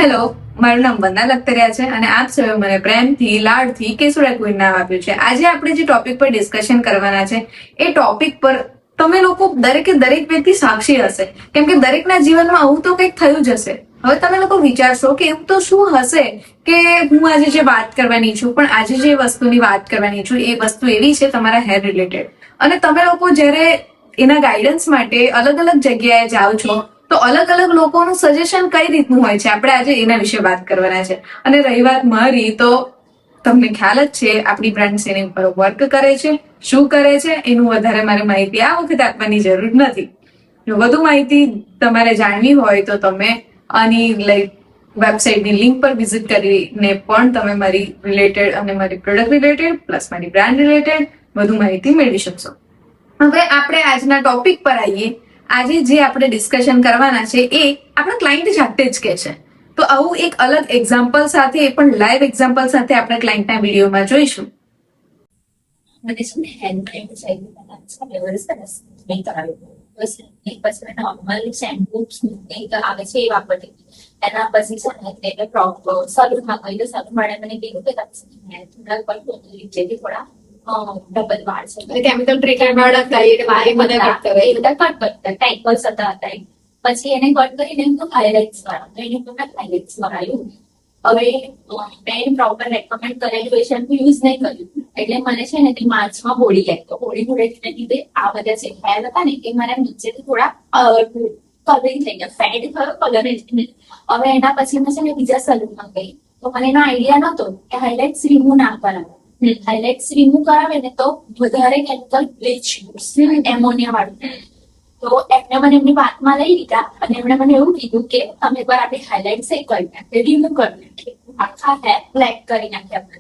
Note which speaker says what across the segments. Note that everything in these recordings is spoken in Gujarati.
Speaker 1: હેલો, મારું નામ વંદના લખતરિયા છે અને આપ સૌએ મને પ્રેમથી લાડથી કેસુડા ક્વીન નામ આપ્યું છે. આજે આપણે જે ટોપિક પર ડિસ્કશન કરવાના છે એ ટોપિક પર તમે લોકો દરેકે દરેક વ્યક્તિ સાક્ષી હશે, કેમ કે દરેકના જીવનમાં આવું તો કંઈક થયું જ હશે. હવે તમે લોકો વિચારશો કે એવું તો શું હશે કે હું આજે જે વાત કરવાની છું, પણ આજે જે વસ્તુની વાત કરવાની છું એ વસ્તુ એવી છે તમારા હેર રિલેટેડ. અને તમે લોકો જ્યારે એના ગાઈડન્સ માટે અલગ અલગ જગ્યાએ જાઓ છો તો અલગ અલગ લોકોનું સજેશન કઈ રીતનું હોય છે, આપણે આજે એના વિશે વાત કરવાના છે. અને રહી વાત મારી, તો તમને ખ્યાલ જ છે આપણી બ્રાન્ડ એની ઉપર વર્ક કરે છે, શું કરે છે એનું વધારે મારે માહિતી આ વખતે આપવાની જરૂર નથી. જો વધુ માહિતી તમારે જાણવી હોય તો તમે આની વેબસાઇટની લિંક પર વિઝિટ કરીને પણ તમે મારી રિલેટેડ અને મારી પ્રોડક્ટ રિલેટેડ પ્લસ મારી બ્રાન્ડ રિલેટેડ વધુ માહિતી મેળવી શકશો. હવે આપણે આજના ટોપિક પર આવીએ. આજે જે આપણે ડિસ્કશન કરવાના છે એ આપણા ક્લાયન્ટ જાતે જ કહે છે. તો આવું એક અલગ એક્ઝામ્પલ સાથે, એ પણ લાઈવ એક્ઝામ્પલ સાથે આપણે ક્લાયન્ટના વિડીયોમાં જોઈશું.
Speaker 2: મને છે ને હેન્ડ નહીં કરાવ્યું. બસ એક પછી મેં નોર્મલ શેમ્પૂ આવે છે એ વાપરતી. એના પછી છે ને એટલે પ્રોપર સલૂનમાં ગઈ તો સલૂન વાળા મને કીધું કે થોડા ડબલ વાળ છે,
Speaker 1: કેમિકલ ટ્રીટમેન્ટ વાળા
Speaker 2: ટાઈપલ્સ હતા. પછી એને કટ કરીને એમ તો હાઇલાઇટ્સ વાળા, તો એને મેં હાઇલાઇટ્સ કરાયું. હવે મેં પ્રોપર રેકમેન્ડ કરેલું એ શેમ્પુ યુઝ નહીં કર્યું, એટલે મને છે ને તે માર્ચમાં હોળી લાગી. તો હોળીને લીધે આ બધા જે હેર હતા ને એ મારા નીચેથી થોડા કલરિંગ થઈ ગયા, ફેડ થયો કલર. હવે એના પછી મેં છે ને બીજા સલૂનમાં ગઈ તો મને એનો આઈડિયા નતો કે હાઇલાઇટ્સ રિમૂવ ના કરાવે. હાઇલાઇટ્સ રિમૂવ કરાવે ને તો વધારે કેમિકલ બ્લીચ એમોનિયા વાળું. તો એમને મને એમની વાતમાં લઈ લીધા અને એમણે મને એવું કીધું કે તમે એકવાર આપણી હાઇલાઇટ્સ કરી નાખીએ, રિમૂવ કરી નાખીએ, આખા હેર બ્લેક કરી નાખ્યા.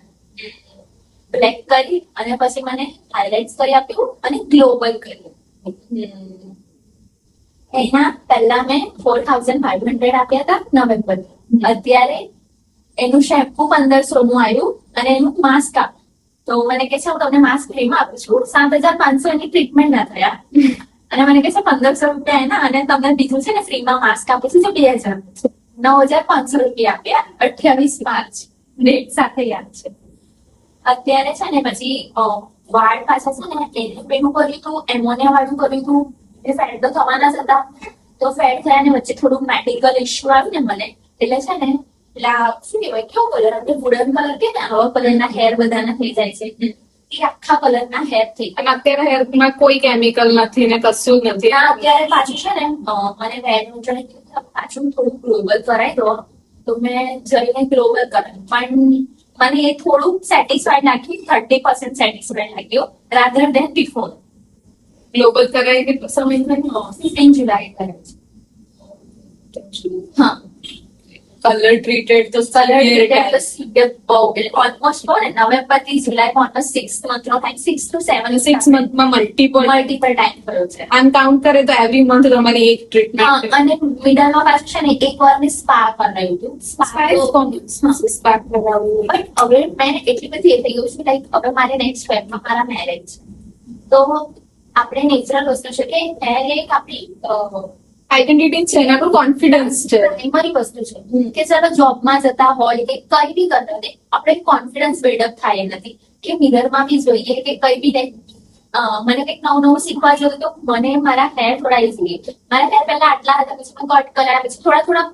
Speaker 2: બ્લેક કરી અને પછી મને હાઇલાઇટ્સ કરી આપ્યું અને ગ્લોબલ કર્યું. એના પહેલા મેં 4500 આપ્યા હતા નવેમ્બર. અત્યારે એનું શેમ્પુ 1500 નું આવ્યું અને એનું માસ્ક આપ્યું. તો મને કે છે હું તમને માસ્ક ફ્રીમાં આપું છું. 7500 એની ટ્રીટમેન્ટ ના થયા અને મને કે છે 1500 રૂપિયા એના અને તમને બીજું છે ને ફ્રીમાં માસ્ક આપું છું, 2000 9500 રૂપિયા આપ્યા. 28 માર્ચ ડેટ સાથે યાદ છે. અત્યારે છે ને પછી વાળ પાછા છે ને એનું કર્યું હતું, એમોનિયા વાળું કર્યું હતું. એ ફેડ તો થવાના જ હતા, તો ફેડ થયા ને વચ્ચે થોડું મેડિકલ ઇશ્યુ આવ્યું ને મને, એટલે છે ને પેલા શું કહેવાય કેવો કલર આપણે વુડન કલર કે આવા કલરના હેર બધાના થઈ જાય છે, એ આખા કલરના હેર થઈ ગયા.
Speaker 1: અને અત્યારે હેરમાં કોઈ કેમિકલ નથી ને કશું જ નથી.
Speaker 2: અત્યારે પાછું છે ને મને વેરનું જણે પાછું થોડું ગ્લોબલ કરાવી દો, તો મેં જઈને ગ્લોબલ કરાવ્યું. પણ મને એ થોડું સેટિસ્ફાઈડ નાખ્યું, 30% સેટિસ્ફાઈડ લાગ્યો રાધર દેન બિફોર.
Speaker 1: ગ્લોબલ કરાવી કે સમય
Speaker 2: 15 જુલાઈ કરે છે. હા,
Speaker 1: કલર ટ્રીટેડ તો
Speaker 2: ઓલમોસ્ટ નવેમ્બર થી જુલાઈ ઓલમોસ્ટ 6 મંથ નો ટાઈમ, 6 to 7
Speaker 1: 6 મંથમાં મલ્ટીપલ
Speaker 2: ટાઈમ કર્યો છે.
Speaker 1: આમ કાઉન્ટ કરે તો એવરી મંથ તમારી એક ટ્રીટમેન્ટ.
Speaker 2: અને મિડલમાં પાછું છે ને એક વાર મેં સ્પા કરાવ્યું હતું.
Speaker 1: સ્પાર્ક કરાવ્યું.
Speaker 2: બટ હવે મેં એટલી બધી એ થઈ ગયું છે, લાઈક હવે મારે નેક્સ્ટ વેબમાં મારા મેરેજ છે, તો આપણે નેચરલ વસ્તુ છે કે હેર એક આપણી
Speaker 1: આઈડેન્ટિટી છે, એના પર કોન્ફિડન્સ છે,
Speaker 2: પ્રાઇમરી વસ્તુ છે. કે ચાલો જોબમાં જતા હોય કે કઈ બી કરતા હોય, આપણે કોન્ફિડન્સ બિલ્ડઅપ થાય નથી કે મિરરમાં બી જોઈએ કે કઈ બી મને કંઈક નવું શીખવા જોઈએ તો મને મારા હેર થોડા ઈઝી. મારા હેર પહેલા આટલા હતા, પછી મેં કટ કરાયા, પછી થોડા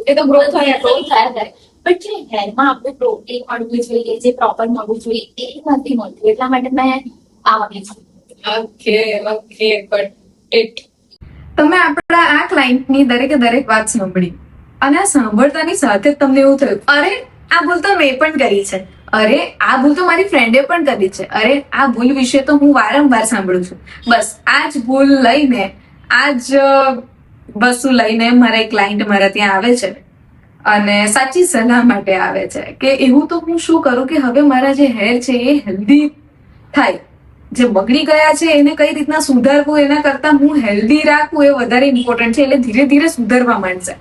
Speaker 1: એ તો ગ્રો થયા
Speaker 2: કરે. બટ જે હેરમાં આપણે પ્રોટીન મળવું જોઈએ, જે પ્રોપર મળવું જોઈએ એ નથી મળતું, એટલા માટે મેં આવવાની છું.
Speaker 1: ઓકે, બટ ઇટ તમે આપણા આ ક્લાયન્ટની દરેકે દરેક વાત સાંભળી અને આ સાંભળતાની સાથે જ તમને એવું થયું, અરે આ ભૂલ તો મેં પણ કરી છે, અરે આ ભૂલ તો મારી ફ્રેન્ડે પણ કરી છે, અરે આ ભૂલ વિશે તો હું વારંવાર સાંભળું છું. બસ આ જ ભૂલ લઈને, આ જ વસ્તુ લઈને મારા ક્લાયન્ટ મારા ત્યાં આવે છે અને સાચી સલાહ માટે આવે છે કે એવું તો હું શું કરું કે હવે મારા જે હેર છે એ હેલ્ધી થાય. જે બગડી ગયા છે એને કઈ રીતના સુધારવું એના કરતા હું હેલ્ધી રાખવું એ વધારે ઇમ્પોર્ટન્ટ છે, એટલે ધીરે ધીરે સુધારવા માંડશે.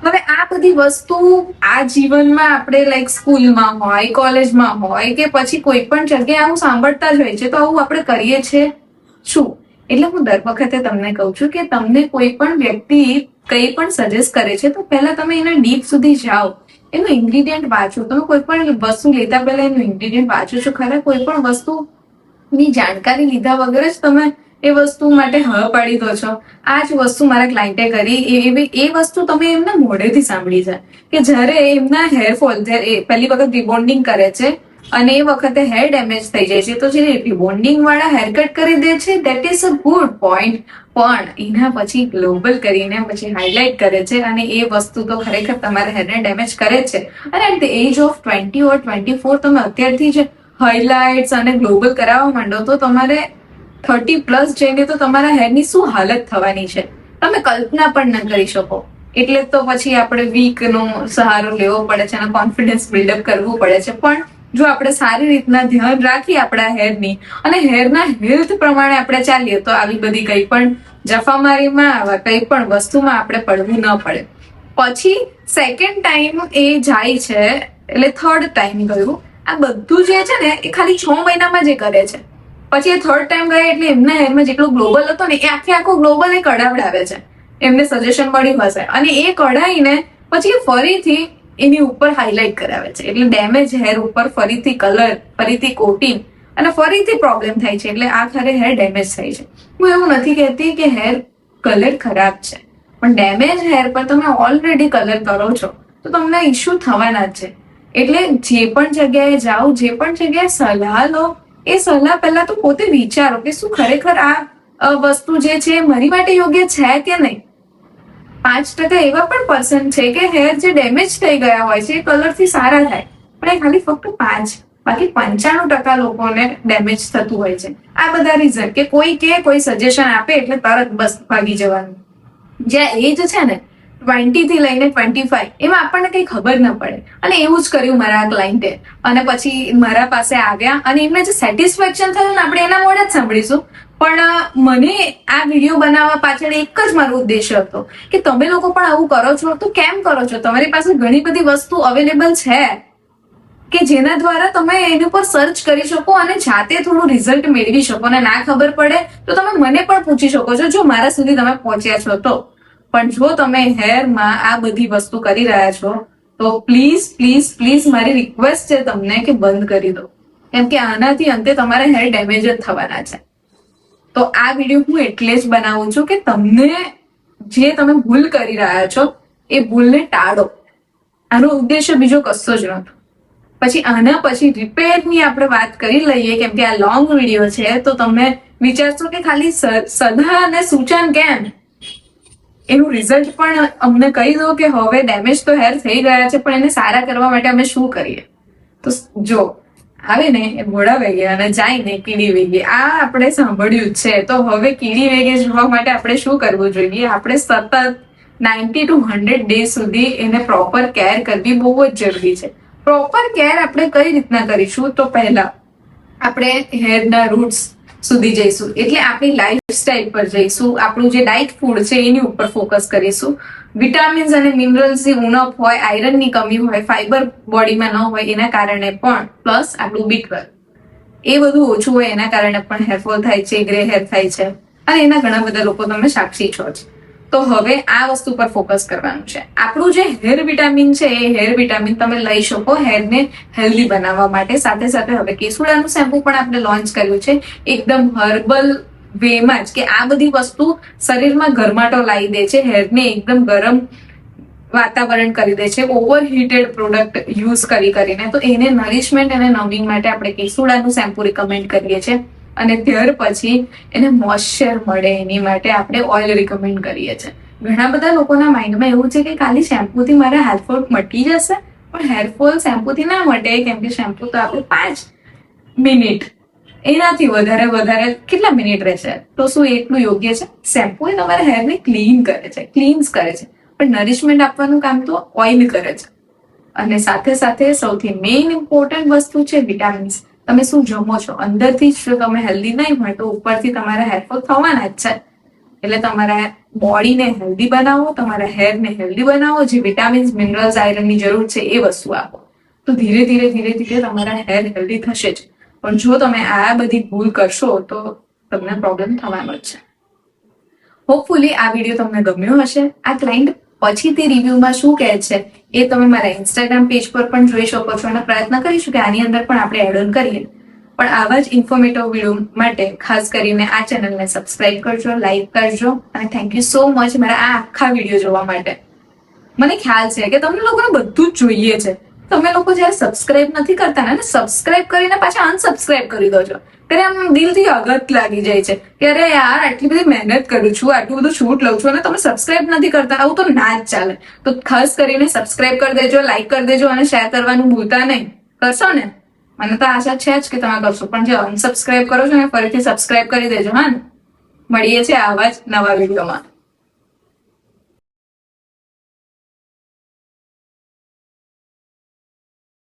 Speaker 1: હવે આ બધી વસ્તુ આ જીવનમાં આપણે લાઈક સ્કૂલમાં હોય, કોલેજમાં હોય કે પછી કોઈ પણ જગ્યાએ આવું સાંભળતા જ હોય છે, તો આવું આપણે કરીએ છીએ શું? એટલે હું દર વખતે તમને કહું છું કે તમને કોઈ પણ વ્યક્તિ કંઈ પણ સજેસ્ટ કરે છે તો પહેલા તમે એના ડીપ સુધી જાઓ, એનું ઇન્ગ્રીડિયન્ટ વાંચો. તમે કોઈ પણ વસ્તુ લેતા પહેલા એનું ઇન્ગ્રીડિયન્ટ વાંચો છો ખરા? કોઈ પણ વસ્તુની જાણકારી લીધા વગર જ તમે એ વસ્તુ માટે હા પાડી દો છો. આ જ વસ્તુ મારા ક્લાયન્ટે કરી. એ વસ્તુ તમે એમના મોઢેથી સાંભળી છે કે જ્યારે એમના હેરફોલ, જ્યારે પહેલી વખત રિબોન્ડિંગ કરે છે અને એ વખતે હેર ડેમેજ થઈ જાય છે, તો જે રિબોન્ડિંગ વાળા હેર કટ કરી દે છે, that is a good point. પણ એના પછી ગ્લોબલ કરીને પછી હાઇલાઇટ કરે છે અને એ વસ્તુ તો ખરેખર તમારા હેરને ડેમેજ કરે છે. અને એટ ધ એજ ઓફ 20 ઓર 24 તમે અત્યારથી જ હાઇલાઇટ્સ અને ગ્લોબલ કરાવવા માંડો તો તમારે 30+ જઈને તો તમારા હેરની શું હાલત થવાની છે તમે કલ્પના પણ ન કરી શકો. એટલે તો પછી આપણે વીકનો સહારો લેવો પડે છે અને કોન્ફિડન્સ બિલ્ડઅપ કરવું પડે છે. પણ જો આપણે સારી રીતના ધ્યાન રાખીએ આપણા હેરની અને હેરના હેલ્થ પ્રમાણે આપણે ચાલીએ તો આવી બધી કંઈ પણ જફામારીમાં, આવા કંઈ પણ વસ્તુમાં આપણે પડવું ન પડે. પછી સેકન્ડ ટાઈમ એ જાય છે એટલે થર્ડ ટાઈમ ગયું. આ બધું જે છે ને એ ખાલી 6 મહિનામાં જે કરે છે. પછી એ થર્ડ ટાઈમ ગયા એટલે એમના હેરમાં જેટલો ગ્લોબલ હતો ને એ આખો ગ્લોબલ એ કઢાવડાવે છે. એમને સજેશન મળ્યું હશે અને એ કઢાઈને પછી ફરીથી એની ઉપર હાઇલાઇટ કરાવે છે. એટલે ડેમેજ હેર ઉપર ફરીથી કલર, ફરીથી કોટિંગ અને ફરીથી પ્રોબ્લેમ થાય છે. એટલે આખરે હેર ડેમેજ થાય છે. હું એવું નથી કહેતી કે હેર કલર ખરાબ છે, પણ ડેમેજ હેર પર તમે ઓલરેડી કલર કરો છો તો તમને ઇશ્યુ થવાના જ છે. એટલે જે પણ જગ્યાએ જાઓ, જે પણ જગ્યાએ સલાહ લો, એ સલાહ પહેલા તો પોતે વિચારો કે શું ખરેખર આ વસ્તુ જે છે મારી માટે યોગ્ય છે કે નહીં. 5% એવા પણ પર્સન છે કે હેર જે ડેમેજ થઈ ગયા હોય છે એ કલરથી સારા થાય, પણ એ ખાલી ફક્ત 5, બાકી 95% લોકોને ડેમેજ થતું હોય છે. આ બધા રીઝન કે કોઈ સજેશન આપે એટલે તરત બસ ભાગી જવાનું. જ્યાં એજ છે ને 20 થી લઈને 25 એમાં આપણને કઈ ખબર ન પડે. અને એવું જ કર્યું મારા ક્લાયન્ટે. અને પછી મારા પાસે આવ્યા અને એમને જે સેટિસ્ફેક્શન થયું ને આપણે એના મોઢે જ સાંભળીશું. પણ મને આ વિડીયો બનાવવા પાછળ એક જ મારો ઉદ્દેશ્ય હતો કે તમે લોકો પણ આવું કરો છો તો કેમ કરો છો? તમારી પાસે ઘણી બધી વસ્તુ અવેલેબલ છે કે જેના દ્વારા તમે એની પર સર્ચ કરી શકો અને જાતે થોડું રિઝલ્ટ મેળવી શકો. અને ના ખબર પડે તો તમે મને પણ પૂછી શકો છો, જો મારા સુધી તમે પહોંચ્યા છો તો. પણ જો તમે હેરમાં આ બધી વસ્તુ કરી રહ્યા છો તો પ્લીઝ પ્લીઝ પ્લીઝ મારી રિક્વેસ્ટ છે તમને કે બંધ કરી દો. કેમ કે આનાથી અંતે તમારા હેર ડેમેજ જ થવાના છે. તો આ વિડીયો હું એટલે જ બનાવું છું કે તમને જે તમે ભૂલ કરી રહ્યા છો એ ભૂલને ટાળો. આનો ઉદ્દેશ્ય બીજો કશો જ નહોતો. પછી આના પછી રિપેરની આપણે વાત કરી લઈએ, કેમ કે આ લોંગ વિડીયો છે તો તમે વિચારશો કે ખાલી સલાહ અને સૂચન કેમ, એનું રિઝલ્ટ પણ અમને કહી દો કે હવે ડેમેજ તો હેર થઈ ગયા છે પણ એને સારા કરવા માટે અમે શું કરીએ. તો જો આવે ને એ ઘોડા વેગે અને જાય ને કીડી વેગે, આ આપણે સાંભળ્યું જ છે. તો હવે કીડી વેગે જોવા માટે આપણે શું કરવું જોઈએ? આપણે સતત 90 to 100 ડે સુધી એને પ્રોપર કેર કરવી બહુ જ જરૂરી છે. પ્રોપર કેર આપણે કઈ રીતના કરીશું? તો પહેલા આપણે હેરના રૂટ્સ સુધી જઈશું, એટલે આપણી લાઈફસ્ટાઈલ પર જઈશું. આપણું જે ડાયટ ફૂડ છે એની ઉપર ફોકસ કરીશું. વિટામિન્સ અને મિનરલ્સની ઉણપ હોય, આયરનની કમી હોય, ફાઈબર બોડીમાં ન હોય એના કારણે પણ, પ્લસ આપણું B12 એ બધું ઓછું હોય એના કારણે પણ હેરફોલ થાય છે, ગ્રે હેર થાય છે. અને એના ઘણા બધા લોકો તમે સાક્ષી છો જ. તો હવે આ વસ્તુ પર ફોકસ કરવાનું છે. આપણું જે હેર વિટામિન છે એ હેર વિટામિન તમે લઈ શકો હેરને હેલ્ધી બનાવવા માટે. સાથે સાથે હવે કેસુડાનું શેમ્પુ પણ આપણે લોન્ચ કર્યું છે એકદમ હર્બલ વેમાં જ, કે આ બધી વસ્તુ શરીરમાં ગરમાટો લાવી દે છે, હેરને એકદમ ગરમ વાતાવરણ કરી દે છે ઓવર હીટેડ પ્રોડક્ટ યુઝ કરીને. તો એને નરિશમેન્ટ અને નમિંગ માટે આપણે કેસુડાનું શેમ્પુ રિકમેન્ડ કરીએ છીએ. અને ત્યાર પછી એને મોઇશ્ચર મળે એની માટે આપણે ઓઇલ રિકમેન્ડ કરીએ છીએ. ઘણા બધા લોકોના માઇન્ડમાં એવું છે કે ખાલી શેમ્પુથી મારા હેરફોલ મટી જશે, પણ હેરફોલ શેમ્પુથી ના મટે. કેમ કે શેમ્પુ તો આપણે 5 મિનિટ, એનાથી વધારે કેટલા મિનિટ રહેશે? તો શું એટલું યોગ્ય છે? શેમ્પુ એ તમારા હેરને ક્લીન કરે છે, ક્લીન્સ કરે છે, પણ નરિશમેન્ટ આપવાનું કામ તો ઓઇલ કરે છે. અને સાથે સાથે સૌથી મેઇન ઇમ્પોર્ટન્ટ વસ્તુ છે વિટામિન્સ. તમે શું જમો છો? અંદરથી જ જો તમે હેલ્ધી નહીં હોય તો ઉપરથી તમારા હેરફોલ થવાના જ છે. એટલે તમારા બોડીને હેલ્ધી બનાવો, તમારા હેરને હેલ્ધી બનાવો. જે વિટામિન્સ, મિનરલ્સ, આયરનની જરૂર છે એ વસ્તુ આપો. તો ધીરે ધીરે તમારા હેર હેલ્ધી થશે જ. પણ જો તમે આ બધી ભૂલ કરશો તો તમને પ્રોબ્લેમ થવાનો જ છે. હોપફુલી આ વિડીયો તમને ગમ્યો હશે. આ ક્લાયન્ટ પછીથી રિવ્યુમાં શું કહે છે એ તમે મારા ઇન્સ્ટાગ્રામ પેજ પર પણ જોઈ શકો છો અને પ્રયત્ન કરીશું કે આની અંદર પણ આપણે એડ ઓન કરીએ. પણ આવા જ ઇન્ફોર્મેટિવ વિડીયો માટે ખાસ કરીને આ ચેનલને સબસ્ક્રાઇબ કરજો, લાઈક કરજો અને થેન્ક યુ સો મચ મારા આ આખા વિડીયો જોવા માટે. મને ખ્યાલ છે કે તમને લોકોને બધું જ જોઈએ છે. તમે લોકો જયારે સબસ્ક્રાઇબ નથી કરતા ને સબસ્ક્રાઇબ કરીને પાછા અનસબસ્ક્રાઇબ કરી દો છો ત્યારે આમ દિલથી અગત લાગી જાય છે કે અરે યાર આટલી બધી મહેનત કરું છું, આટલું બધું શૂટ લઉં છું અને તમે સબસ્ક્રાઇબ નથી કરતા. આવું તો ના જ ચાલે. તો ખાસ કરીને સબસ્ક્રાઇબ કરી દેજો, લાઈક કરી દેજો અને શેર કરવાનું ભૂલતા નહીં. કરશો ને? મને તો આશા છે જ કે તમે કરશો, પણ જે અનસબસ્ક્રાઇબ કરો છો ને ફરીથી સબસ્ક્રાઇબ કરી દેજો. હા ને? મળીએ છીએ આવા જ નવા વિડીયોમાં.